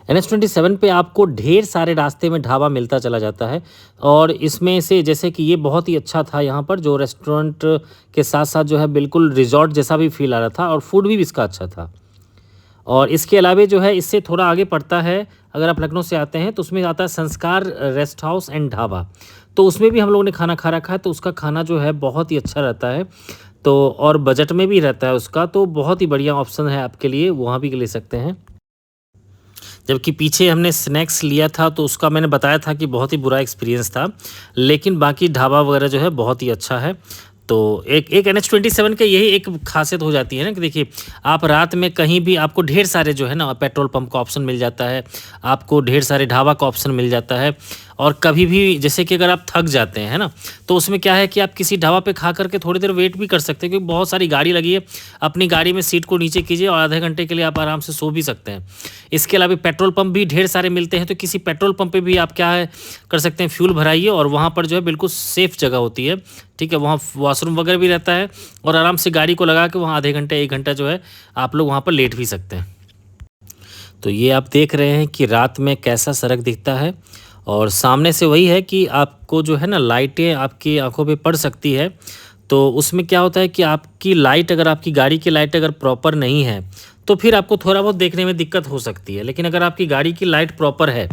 NH27 पे आपको ढेर सारे रास्ते में ढाबा मिलता चला जाता है, और इसमें से जैसे कि ये बहुत ही अच्छा था, यहाँ पर जो रेस्टोरेंट के साथ साथ जो है बिल्कुल रिजॉर्ट जैसा भी फील आ रहा था, और फूड भी इसका अच्छा था। और इसके अलावा जो है इससे थोड़ा आगे पड़ता है, अगर आप लखनऊ से आते हैं तो उसमें आता है संस्कार रेस्ट हाउस एंड ढाबा, तो उसमें भी हम लोगों ने खाना खा रखा है, तो उसका खाना जो है बहुत ही अच्छा रहता है, तो और बजट में भी रहता है उसका, तो बहुत ही बढ़िया ऑप्शन है आपके लिए, वहाँ भी ले सकते हैं। जबकि पीछे हमने स्नैक्स लिया था तो उसका मैंने बताया था कि बहुत ही बुरा एक्सपीरियंस था, लेकिन बाकी ढाबा वगैरह जो है बहुत ही अच्छा है। तो एक NH27 के यही एक खासियत हो जाती है ना कि देखिए आप रात में कहीं भी आपको ढेर सारे जो है ना पेट्रोल पंप का ऑप्शन मिल जाता है, आपको ढेर सारे ढाबा का ऑप्शन मिल जाता है, और कभी भी जैसे कि अगर आप थक जाते हैं ना, तो उसमें क्या है कि आप किसी ढाबा पे खा करके थोड़ी देर वेट भी कर सकते हैं, क्योंकि बहुत सारी गाड़ी लगी है, अपनी गाड़ी में सीट को नीचे कीजिए और आधे घंटे के लिए आप आराम से सो भी सकते हैं। इसके अलावा पेट्रोल पंप भी ढेर सारे मिलते हैं, तो किसी पेट्रोल पंप पे भी आप क्या है कर सकते हैं, फ्यूल भराइए, और वहाँ पर जो है बिल्कुल सेफ़ जगह होती है, ठीक है, वहाँ वॉशरूम वगैरह भी रहता है, और आराम से गाड़ी को लगा के वहाँ आधे घंटे 1 घंटा जो है आप लोग वहाँ पर लेट भी सकते हैं। तो ये आप देख रहे हैं कि रात में कैसा सड़क दिखता है, और सामने से वही है कि आपको जो है ना लाइटें आपकी आंखों पे पड़ सकती है, तो उसमें क्या होता है कि आपकी लाइट, अगर आपकी गाड़ी की लाइट अगर प्रॉपर नहीं है तो फिर आपको थोड़ा बहुत देखने में दिक्कत हो सकती है, लेकिन अगर आपकी गाड़ी की लाइट प्रॉपर है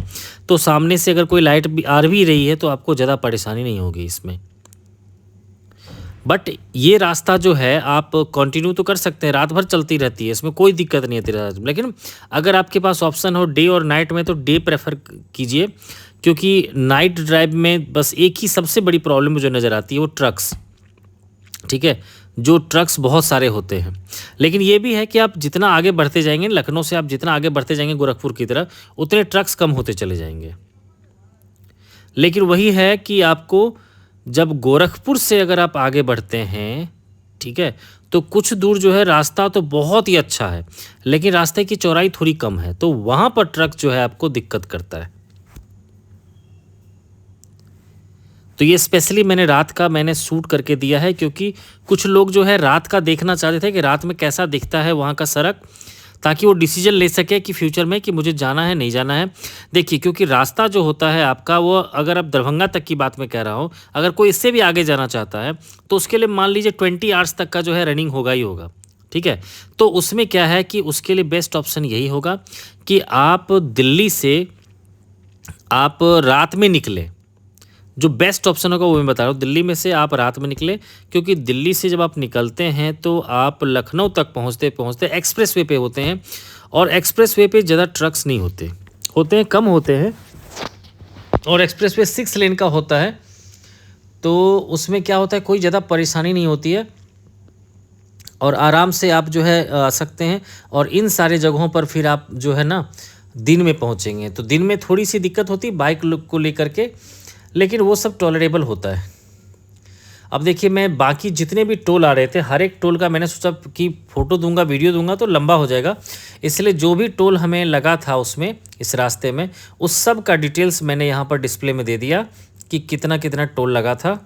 तो सामने से अगर कोई लाइट भी आ भी रही है तो आपको ज़्यादा परेशानी नहीं होगी इसमें। बट ये रास्ता जो है आप कंटिन्यू तो कर सकते हैं, रात भर चलती रहती है, इसमें कोई दिक्कत नहीं है। लेकिन अगर आपके पास ऑप्शन हो डे और नाइट में, तो डे प्रेफर कीजिए, क्योंकि नाइट ड्राइव में बस एक ही सबसे बड़ी प्रॉब्लम मुझे नज़र आती है, वो ट्रक्स, ठीक है, जो ट्रक्स बहुत सारे होते हैं। लेकिन ये भी है कि आप जितना आगे बढ़ते जाएंगे, लखनऊ से आप जितना आगे बढ़ते जाएंगे गोरखपुर की तरफ, उतने ट्रक्स कम होते चले जाएंगे। लेकिन वही है कि आपको जब गोरखपुर से अगर आप आगे बढ़ते हैं, ठीक है, तो कुछ दूर जो है रास्ता तो बहुत ही अच्छा है, लेकिन रास्ते की चौड़ाई थोड़ी कम है, तो वहाँ पर ट्रक जो है आपको दिक्कत करता है। तो ये स्पेशली रात का मैंने शूट करके दिया है, क्योंकि कुछ लोग जो है रात का देखना चाहते थे कि रात में कैसा दिखता है वहाँ का सड़क, ताकि वो डिसीजन ले सके कि फ्यूचर में कि मुझे जाना है नहीं जाना है। देखिए, क्योंकि रास्ता जो होता है आपका, वो अगर आप दरभंगा तक की बात मैं कह रहा हूँ, अगर कोई इससे भी आगे जाना चाहता है तो उसके लिए मान लीजिए 20 आवर्स तक का जो है रनिंग होगा ही होगा, ठीक है। तो उसमें क्या है कि उसके लिए बेस्ट ऑप्शन यही होगा कि आप दिल्ली से आप रात में निकले, जो बेस्ट ऑप्शन होगा वो मैं बता रहा हूँ, दिल्ली में से आप रात में निकले, क्योंकि दिल्ली से जब आप निकलते हैं तो आप लखनऊ तक पहुँचते पहुँचते एक्सप्रेस वे पे होते हैं, और एक्सप्रेस वे पे ज़्यादा ट्रक्स नहीं होते हैं, कम होते हैं, और एक्सप्रेस वे 6 लेन का होता है, तो उसमें क्या होता है कोई ज़्यादा परेशानी नहीं होती है, और आराम से आप जो है आ सकते हैं। और इन सारे जगहों पर फिर आप जो है ना दिन में पहुँचेंगे, तो दिन में थोड़ी सी दिक्कत होती है बाइक को लेकर के, लेकिन वो सब टॉलरेबल होता है। अब देखिए, मैं बाकी जितने भी टोल आ रहे थे, हर एक टोल का मैंने सोचा कि फ़ोटो दूंगा, वीडियो दूंगा तो लंबा हो जाएगा, इसलिए जो भी टोल हमें लगा था उसमें, इस रास्ते में, उस सब का डिटेल्स मैंने यहाँ पर डिस्प्ले में दे दिया कि कितना कितना टोल लगा था।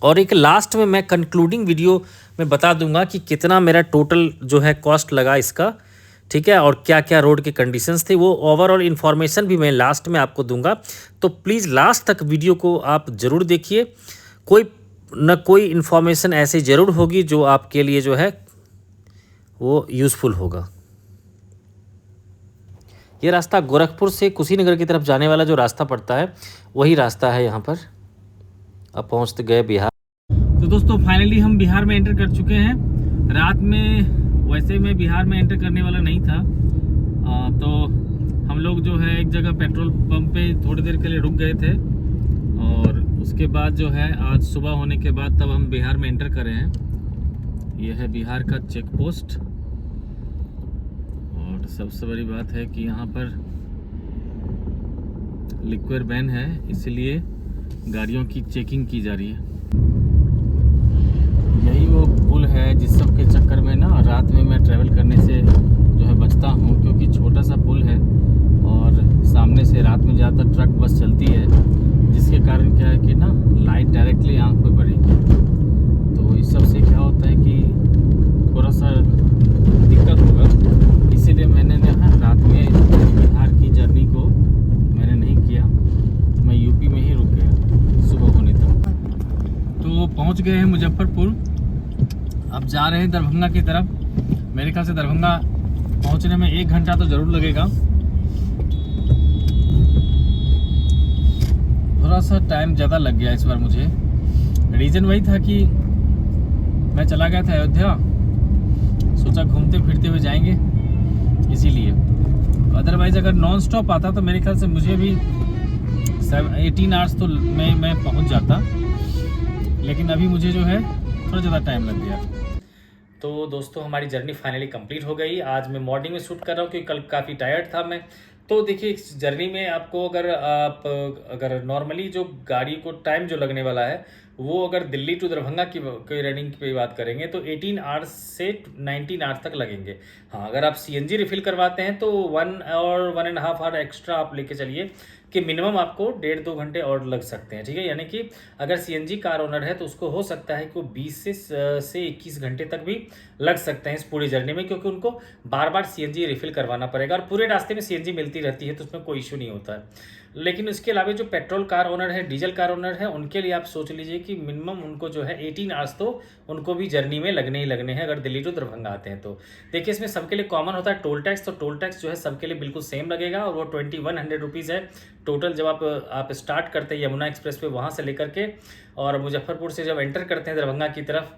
और एक लास्ट में मैं कंक्लूडिंग वीडियो में बता दूंगा कि कितना मेरा टोटल जो है कॉस्ट लगा इसका, ठीक है, और क्या क्या रोड के कंडीशंस थे, वो ओवरऑल इन्फॉर्मेशन भी मैं लास्ट में आपको दूंगा। तो प्लीज़ लास्ट तक वीडियो को आप ज़रूर देखिए, कोई न कोई इन्फॉर्मेशन ऐसी ज़रूर होगी जो आपके लिए जो है वो यूज़फुल होगा। ये रास्ता गोरखपुर से कुशीनगर की तरफ जाने वाला जो रास्ता पड़ता है वही रास्ता है यहाँ पर। अब पहुँच गए बिहार। तो दोस्तों फाइनली हम बिहार में एंटर कर चुके हैं। रात में वैसे मैं बिहार में एंटर करने वाला नहीं था, तो हम लोग जो है एक जगह पेट्रोल पंप पे थोड़ी देर के लिए रुक गए थे और उसके बाद जो है आज सुबह होने के बाद तब हम बिहार में एंटर कर रहे हैं। यह है बिहार का चेक पोस्ट और सबसे बड़ी बात है कि यहाँ पर लिक्विड बैन है, इसलिए गाड़ियों की चेकिंग की जा रही है। यही वो पुल है जिस सब के चक्कर में ना रात में मैं ट्रैवल करने से जो है बचता हूँ, क्योंकि छोटा सा पुल है और सामने से रात में ज़्यादातर ट्रक बस चलती है, जिसके कारण क्या है कि ना लाइट डायरेक्टली आँख पे पड़ेगी। तो इस सब से क्या होता है कि थोड़ा सा दिक्कत होगा, इसीलिए मैंने रात में बिहार की जर्नी को मैंने नहीं किया, मैं यूपी में ही रुक गया सुबह होने तक। तो पहुंच गए हैं मुजफ्फरपुर, अब जा रहे हैं दरभंगा की तरफ। मेरे ख्याल से दरभंगा पहुंचने में 1 घंटा तो ज़रूर लगेगा। थोड़ा सा टाइम ज़्यादा लग गया इस बार मुझे। रीज़न वही था कि मैं चला गया था अयोध्या, सोचा घूमते फिरते हुए जाएंगे, इसीलिए। अदरवाइज़ अगर नॉन स्टॉप आता तो मेरे ख्याल से मुझे भी 18 आवर्स तो मैं पहुंच जाता, लेकिन अभी मुझे जो है थोड़ा ज़्यादा टाइम लग गया। तो दोस्तों हमारी जर्नी फाइनली कंप्लीट हो गई। आज मैं मॉर्निंग में शूट कर रहा हूँ क्योंकि कल काफ़ी टायर्ड था मैं। तो देखिए इस जर्नी में आपको अगर नॉर्मली जो गाड़ी को टाइम जो लगने वाला है वो अगर दिल्ली टू दरभंगा की रनिंग की बात करेंगे तो 18 आवर्स से 19 आवर्स तक लगेंगे। हाँ, अगर आप सीएनजी रिफिल करवाते हैं तो 1 और 1.5 आवर एक्स्ट्रा आप लेके चलिए कि मिनिमम आपको 1.5-2 घंटे और लग सकते हैं, ठीक है। यानी कि अगर सीएनजी कार ओनर है तो उसको हो सकता है कि वो 20 से 21 घंटे तक भी लग सकते हैं इस पूरी जर्नी में, क्योंकि उनको बार बार सीएनजी रिफिल करवाना पड़ेगा और पूरे रास्ते में सीएनजी मिलती रहती है, तो उसमें कोई इशू नहीं होता है। लेकिन इसके अलावा जो पेट्रोल कार ओनर है, डीजल कार ओनर है, उनके लिए आप सोच लीजिए कि मिनिमम उनको जो है 18 आवर्स तो उनको भी जर्नी में लगने ही लगने हैं अगर दिल्ली टू दरभंगा आते हैं तो। देखिए इसमें सबके लिए कॉमन होता है टोल टैक्स, तो टोल टैक्स जो है सबके लिए बिल्कुल सेम लगेगा और वो 2100 रुपीज़ है टोटल। जब आप स्टार्ट करते हैं यमुना एक्सप्रेस पे वहाँ से लेकर के और मुजफ्फरपुर से जब एंटर करते हैं दरभंगा की तरफ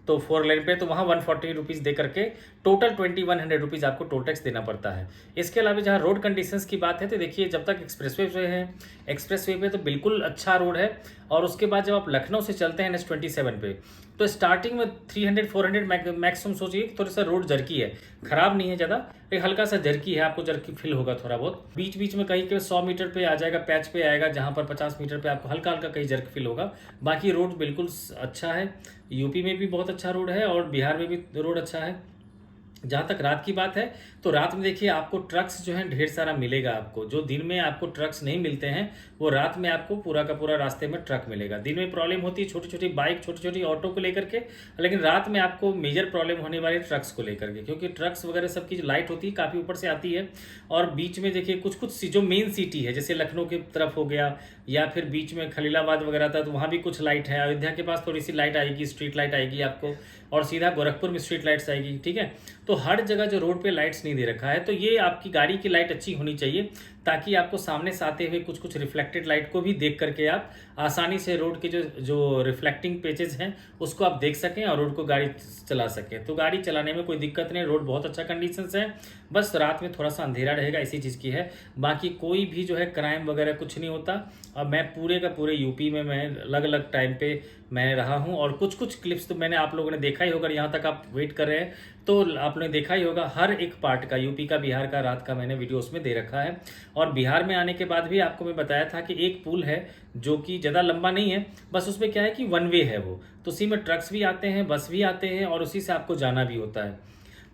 तो 4 लेन पे तो वहाँ 140 रुपीज़ दे करके टोटल 2100 रुपीज़ आपको टोल टैक्स देना पड़ता है। इसके अलावा जहाँ रोड कंडीशंस की बात है तो देखिए जब तक एक्सप्रेसवे जो है एक्सप्रेसवे पे तो बिल्कुल अच्छा रोड है, और उसके बाद जब आप लखनऊ से चलते हैं NH27 पे तो स्टार्टिंग में 300-400 मैक्सिमम सोचिए, थोड़ा सा रोड जर्की है, खराब नहीं है ज़्यादा, एक हल्का सा जर्की है, आपको जर्की फील होगा थोड़ा बहुत। बीच बीच में कहीं के 100 मीटर पे आ जाएगा, पैच पे आएगा जहाँ पर 50 मीटर पे आपको हल्का हल्का कहीं जर्क फील होगा। बाकी रोड बिल्कुल अच्छा है, यूपी में भी बहुत अच्छा रोड है और बिहार में भी रोड अच्छा है। जहाँ तक रात की बात है तो रात में देखिए आपको ट्रक्स जो है ढेर सारा मिलेगा आपको। जो दिन में आपको ट्रक्स नहीं मिलते हैं वो रात में आपको पूरा का पूरा रास्ते में ट्रक मिलेगा। दिन में प्रॉब्लम होती है छोटी छोटी बाइक, छोटी छोटी ऑटो को लेकर के, लेकिन रात में आपको मेजर प्रॉब्लम होने वाली ट्रक्स को लेकर के, क्योंकि ट्रक्स वगैरह सबकी जो लाइट होती है काफ़ी ऊपर से आती है और बीच में देखिए कुछ कुछ जो मेन सिटी है जैसे लखनऊ की तरफ हो गया या फिर बीच में खलीलाबाद वगैरह था तो वहाँ भी कुछ लाइट है। अयोध्या के पास थोड़ी सी लाइट आएगी, स्ट्रीट लाइट आएगी आपको, और सीधा गोरखपुर में स्ट्रीट लाइट्स आएगी, ठीक है। तो हर जगह जो रोड पे लाइट्स नहीं दे रखा है, तो ये आपकी गाड़ी की लाइट अच्छी होनी चाहिए ताकि आपको सामने से आते हुए कुछ कुछ रिफ्लेक्टेड लाइट को भी देख करके आप आसानी से रोड के जो रिफ्लेक्टिंग पेजेस हैं उसको आप देख सकें और रोड को गाड़ी चला सकें। तो गाड़ी चलाने में कोई दिक्कत नहीं, रोड बहुत अच्छा कंडीशंस है, बस रात में थोड़ा सा अंधेरा रहेगा, इसी चीज़ की है। बाकी कोई भी जो है क्राइम वगैरह कुछ नहीं होता। अब मैं पूरे का पूरे यूपी में मैं अलग अलग टाइम पे मैं रहा हूं और कुछ कुछ क्लिप्स तो मैंने आप लोगों ने देखा ही होगा। यहाँ तक आप वेट कर रहे हैं तो आपने देखा ही होगा, हर एक पार्ट का यूपी का बिहार का रात का मैंने वीडियो उसमें दे रखा है। और बिहार में आने के बाद भी आपको मैं बताया था कि एक पुल है जो कि ज़्यादा लंबा नहीं है, बस उसमें क्या है कि 1 वे है वो, तो उसी में ट्रक्स भी आते हैं, बस भी आते हैं और उसी से आपको जाना भी होता है।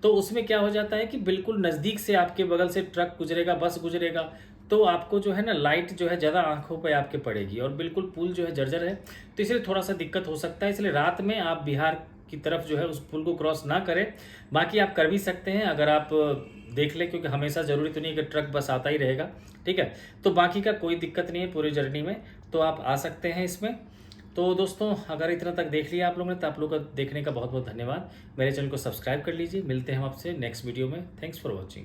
तो उसमें क्या हो जाता है कि बिल्कुल नज़दीक से आपके बगल से ट्रक गुजरेगा, बस गुजरेगा, तो आपको जो है ना लाइट जो है ज़्यादा आंखों पे आपके पड़ेगी और बिल्कुल पुल जो है जर्जर है, तो इसलिए थोड़ा सा दिक्कत हो सकता है। इसलिए रात में आप बिहार की तरफ जो है उस पुल को क्रॉस ना करें। बाकी आप कर भी सकते हैं अगर आप देख लें, क्योंकि हमेशा ज़रूरी तो नहीं कि ट्रक बस आता ही रहेगा, ठीक है। तो बाकी का कोई दिक्कत नहीं है पूरी जर्नी में, तो आप आ सकते हैं इसमें। तो दोस्तों अगर इतना तक देख लिया आप लोगों ने तो आप लोग का देखने का बहुत बहुत धन्यवाद। मेरे चैनल को सब्सक्राइब कर लीजिए। मिलते हैं हम आपसे नेक्स्ट वीडियो में। Thanks for watching.